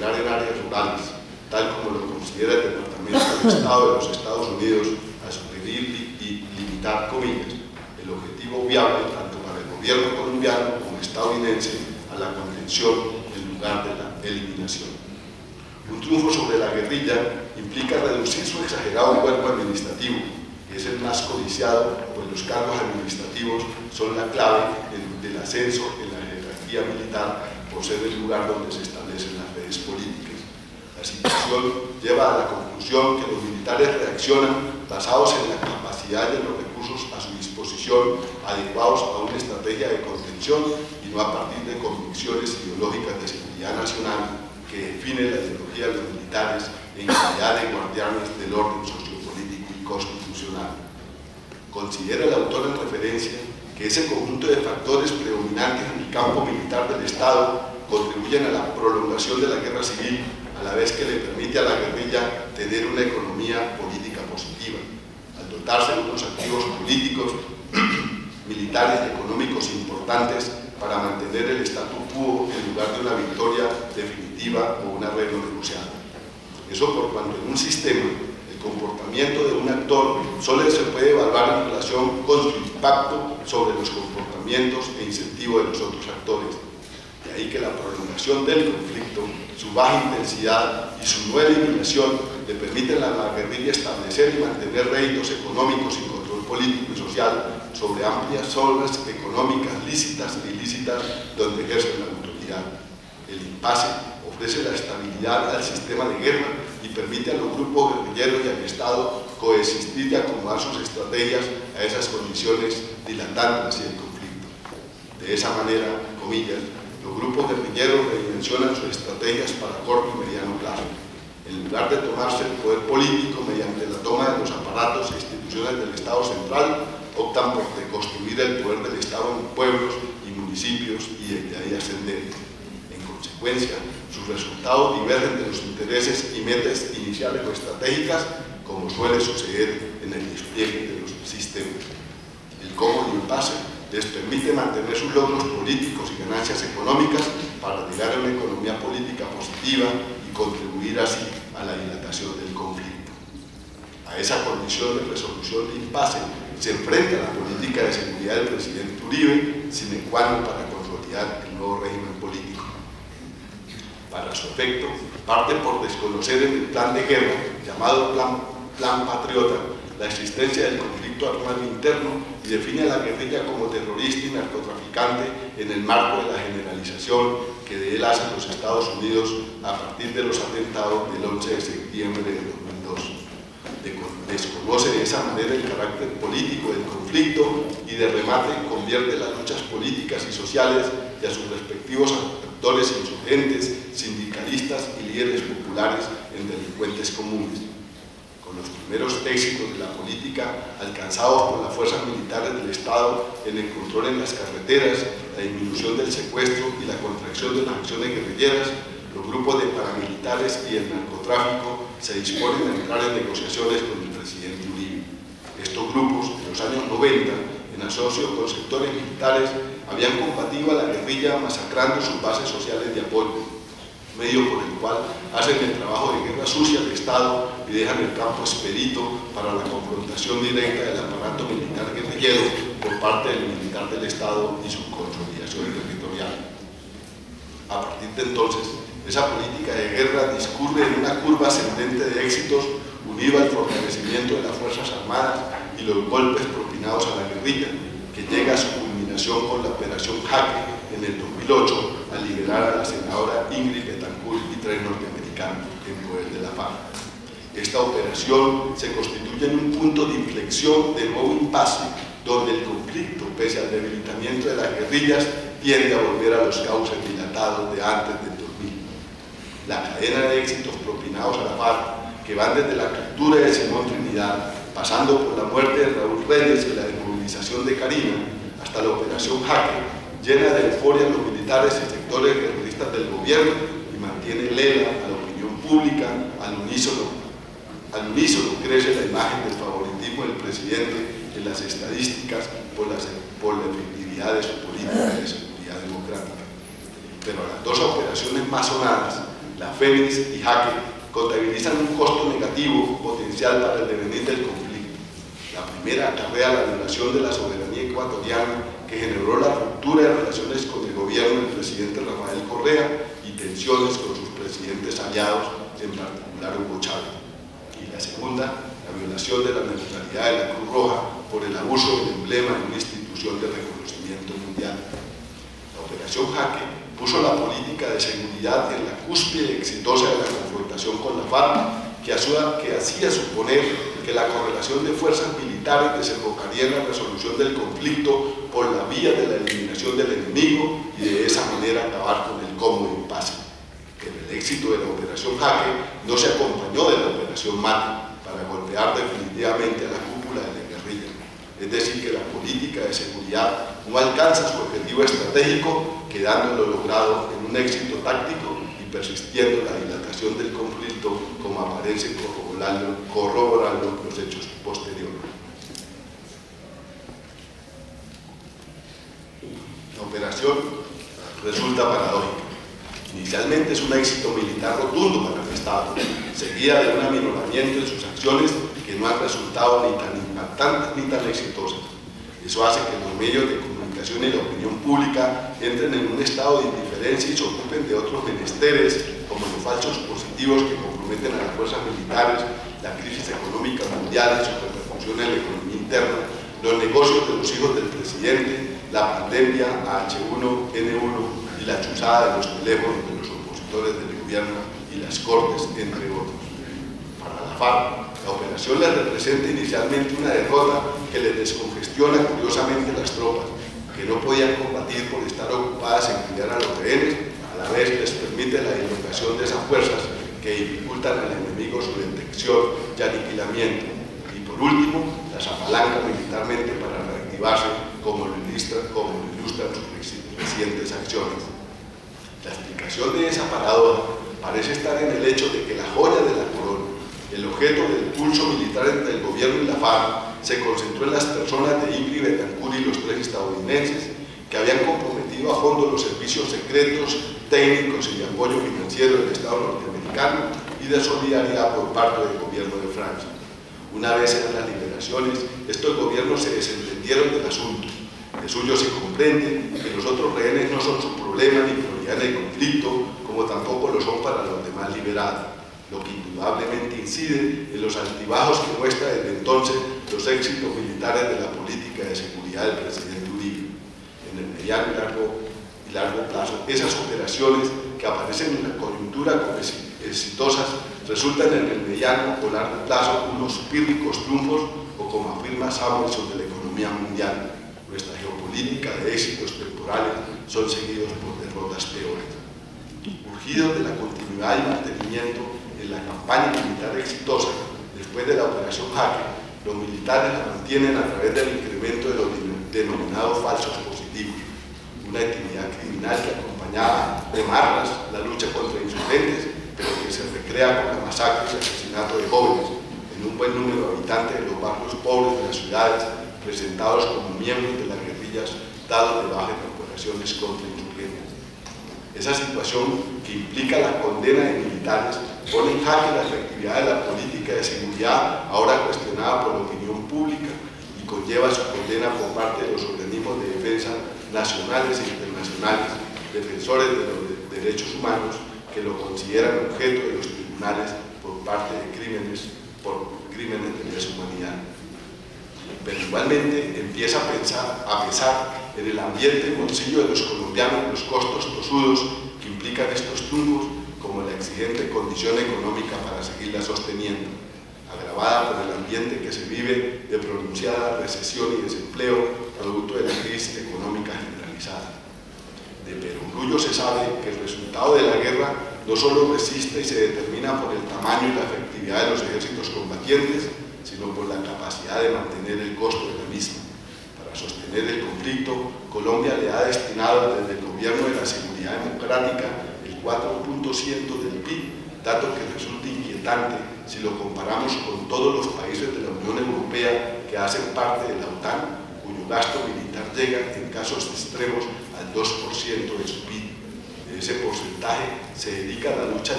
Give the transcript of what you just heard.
operar en áreas rurales, tal como lo considera el Departamento de Estado de los Estados Unidos, a sugerir y limitar, comillas, el objetivo viable tanto para el gobierno colombiano como estadounidense a la contención en lugar de la eliminación. Un triunfo sobre la guerrilla implica reducir su exagerado cuerpo administrativo, que es el más codiciado, pues los cargos administrativos son la clave del ascenso en la jerarquía militar por ser el lugar donde se establecen las redes políticas. La situación lleva a la conclusión que los militares reaccionan basados en la capacidad y en los recursos a su disposición, adecuados a una estrategia de contención y no a partir de convicciones ideológicas de seguridad nacional que define la ideología de los militares en calidad de guardianes del orden sociopolítico y constitucional. Considera el autor en referencia que ese conjunto de factores predominantes en el campo militar del Estado contribuyen a la prolongación de la guerra civil, a la vez que le permite a la guerrilla tener una economía política positiva, al dotarse de unos activos políticos, militares y económicos importantes para mantener el statu quo en lugar de una victoria definitiva o un arreglo negociado. Eso por cuanto en un sistema el comportamiento de un actor solo se puede evaluar en relación con su impacto sobre los comportamientos e incentivos de los otros actores. De ahí que la prolongación del conflicto, su baja intensidad y su no eliminación le permiten a la guerrilla establecer y mantener réditos económicos y control político y social sobre amplias zonas económicas lícitas e ilícitas donde ejercen la autoridad. El impasse ofrece la estabilidad al sistema de guerra y permite a los grupos guerrilleros y al Estado coexistir y acomodar sus estrategias a esas condiciones dilatantes y el conflicto. De esa manera, comillas, los grupos guerrilleros redimensionan sus estrategias para corto y mediano plazo. En lugar de tomarse el poder político mediante la toma de los aparatos e instituciones del Estado central, optan por reconstruir el poder del Estado en pueblos y municipios y desde ahí ascender. En consecuencia, sus resultados divergen de los intereses y metas iniciales o estratégicas, como suele suceder en el despliegue de los sistemas. El cómodo impasse les permite mantener sus logros políticos y ganancias económicas para llegar a una economía política positiva y contribuir así a la dilatación del conflicto. A esa condición de resolución de impasse se enfrenta la política de seguridad del presidente Uribe, sine qua non para consolidar el nuevo régimen político. Para su efecto, parte por desconocer en el plan de guerra, llamado Plan Patriota, la existencia del conflicto armado interno y define a la guerrilla como terrorista y narcotraficante en el marco de la generalización que de él hacen los Estados Unidos a partir de los atentados del 11 de septiembre de 2002. Desconoce de esa manera el carácter político del conflicto y de remate convierte las luchas políticas y sociales y a sus respectivos actores insurgentes, sindicalistas y líderes populares en delincuentes comunes. Con los primeros éxitos de la política alcanzados por las fuerzas militares del Estado en el control en las carreteras, la disminución del secuestro y la contracción de las acciones guerrilleras, los grupos de paramilitares y el narcotráfico se disponen a entrar en negociaciones con el presidente Uribe. Estos grupos, en los años 90, en asocio con sectores militares, habían combatido a la guerrilla masacrando sus bases sociales de apoyo, medio por el cual hacen el trabajo de guerra sucia del Estado y dejan el campo expedito para la confrontación directa del aparato militar guerrillero por parte del militar del Estado y su consolidación territorial. A partir de entonces, esa política de guerra discurre en una curva ascendente de éxitos unido al fortalecimiento de las Fuerzas Armadas y los golpes propinados a la guerrilla, que llega a su culminación con la Operación Jaque en el 2008 al liberar a la senadora Ingrid Betancourt y 3 norteamericanos en poder de la FARC. Esta operación se constituye en un punto de inflexión de nuevo impasse, donde el conflicto, pese al debilitamiento de las guerrillas, tiende a volver a los cauces dilatados de antes del 2000. La cadena de éxitos propinados a la FARC, que van desde la captura de Simón Trinidad, pasando por la muerte de Raúl Reyes y la desmovilización de Karina, hasta la Operación Jaque, llena de euforia a los militares y sectores guerrillistas del gobierno y mantiene lela a la opinión pública. Al unísono crece la imagen del favoritismo del presidente en las estadísticas por la efectividad de su política de seguridad democrática. Pero a las dos operaciones más sonadas, la Fénix y Jaque contabilizan un costo negativo potencial para el devenir del conflicto. La primera acarrea la violación de la soberanía ecuatoriana, que generó la ruptura de relaciones con el gobierno del presidente Rafael Correa y tensiones con sus presidentes aliados, en particular Hugo Chávez. Y la segunda, la violación de la neutralidad de la Cruz Roja por el abuso del emblema de una institución de reconocimiento mundial. La Operación Jaque puso la política de seguridad en la cúspide exitosa de la confrontación con la FARC, que hacía suponer que la correlación de fuerzas militares desembocaría en la resolución del conflicto por la vía de la eliminación del enemigo y de esa manera acabar con el cómodo impasse. Pero el éxito de la Operación Jaque no se acompañó de la Operación Mate para golpear definitivamente a la cúpula de la guerrilla. Es decir, que la política de seguridad no alcanza su objetivo estratégico, quedando lo logrado en un éxito táctico y persistiendo la dilatación del conflicto, como aparece corroborando los hechos posteriores. La operación resulta paradójica. Inicialmente es un éxito militar rotundo para el Estado, seguida de un aminoramiento en sus acciones que no han resultado ni tan impactantes ni tan exitosas. Eso hace que los medios de comunicación y la opinión pública entren en un estado de indiferencia y se ocupen de otros menesteres, como los falsos positivos que comprometen a las fuerzas militares, la crisis económica mundial y su repercusión en la economía interna, los negocios de los hijos del presidente, la pandemia H1N1 y la chuzada de los teléfonos de los opositores del gobierno y las cortes, entre otros. Para la FARC, la operación les representa inicialmente una derrota que les descongestiona curiosamente las tropas, que no podían combatir por estar ocupadas en cuidar a los rehenes, a la vez les permite la dislocación de esas fuerzas que dificultan al enemigo su detección y aniquilamiento, y por último, las apalanca militarmente para reactivarse, como lo ilustran sus recientes acciones. La explicación de esa paradoja parece estar en el hecho de que la joya de la corona, el objeto del pulso militar entre el gobierno y la FARC, se concentró en las personas de Ingrid Betancourt y los tres estadounidenses que habían comprometido a fondo los servicios secretos, técnicos y de apoyo financiero del Estado norteamericano y de solidaridad por parte del gobierno de Francia. Una vez en las liberaciones, estos gobiernos se desentendieron del asunto. De suyo se comprende que los otros rehenes no son su problema ni prioridad en el conflicto, como tampoco lo son para los demás liberados, lo que indudablemente incide en los altibajos que muestra desde entonces los éxitos militares de la política de seguridad del presidente Uribe. En el mediano y largo plazo, esas operaciones que aparecen en la coyuntura como exitosas resultan en el mediano o largo plazo unos pírricos triunfos o, como afirma Samuelson, de la economía mundial. Nuestra geopolítica de éxitos temporales son seguidos por derrotas peores. Urgidos de la continuidad y mantenimiento en la campaña militar exitosa después de la Operación Jaque, los militares la mantienen a través del incremento de los denominados falsos positivos, una actividad criminal que acompañaba de marras la lucha contra insurgentes, pero que se recrea con la masacre y asesinato de jóvenes en un buen número de habitantes de los barrios pobres de las ciudades, presentados como miembros de las guerrillas dados de baja en operaciones contra insurgentes. Esa situación, que implica la condena de militares, pone en jaque la efectividad de la política de seguridad, ahora cuestionada por la opinión pública, y conlleva su condena por parte de los organismos de defensa nacionales e internacionales, defensores de los derechos humanos, que lo consideran objeto de los tribunales por parte de crímenes de lesa humanidad. Pero igualmente empieza a pesar en el ambiente y bolsillo de los colombianos los costos tosudos que implican estos triunfos, como la exigente condición económica para seguirla sosteniendo, agravada por el ambiente que se vive de pronunciada recesión y desempleo producto de la crisis económica generalizada. De perogrullo se sabe que el resultado de la guerra no solo resiste y se determina por el tamaño y la efectividad de los ejércitos combatientes, sino por la capacidad de mantener el costo de la misma. Para sostener el conflicto, Colombia le ha destinado desde el gobierno de la seguridad democrática el 4.% del PIB, dato que resulta inquietante si lo comparamos con todos los países de la Unión Europea que hacen parte de la OTAN, cuyo gasto militar llega en casos extremos al 2% de su PIB. De de ese porcentaje se dedica a la lucha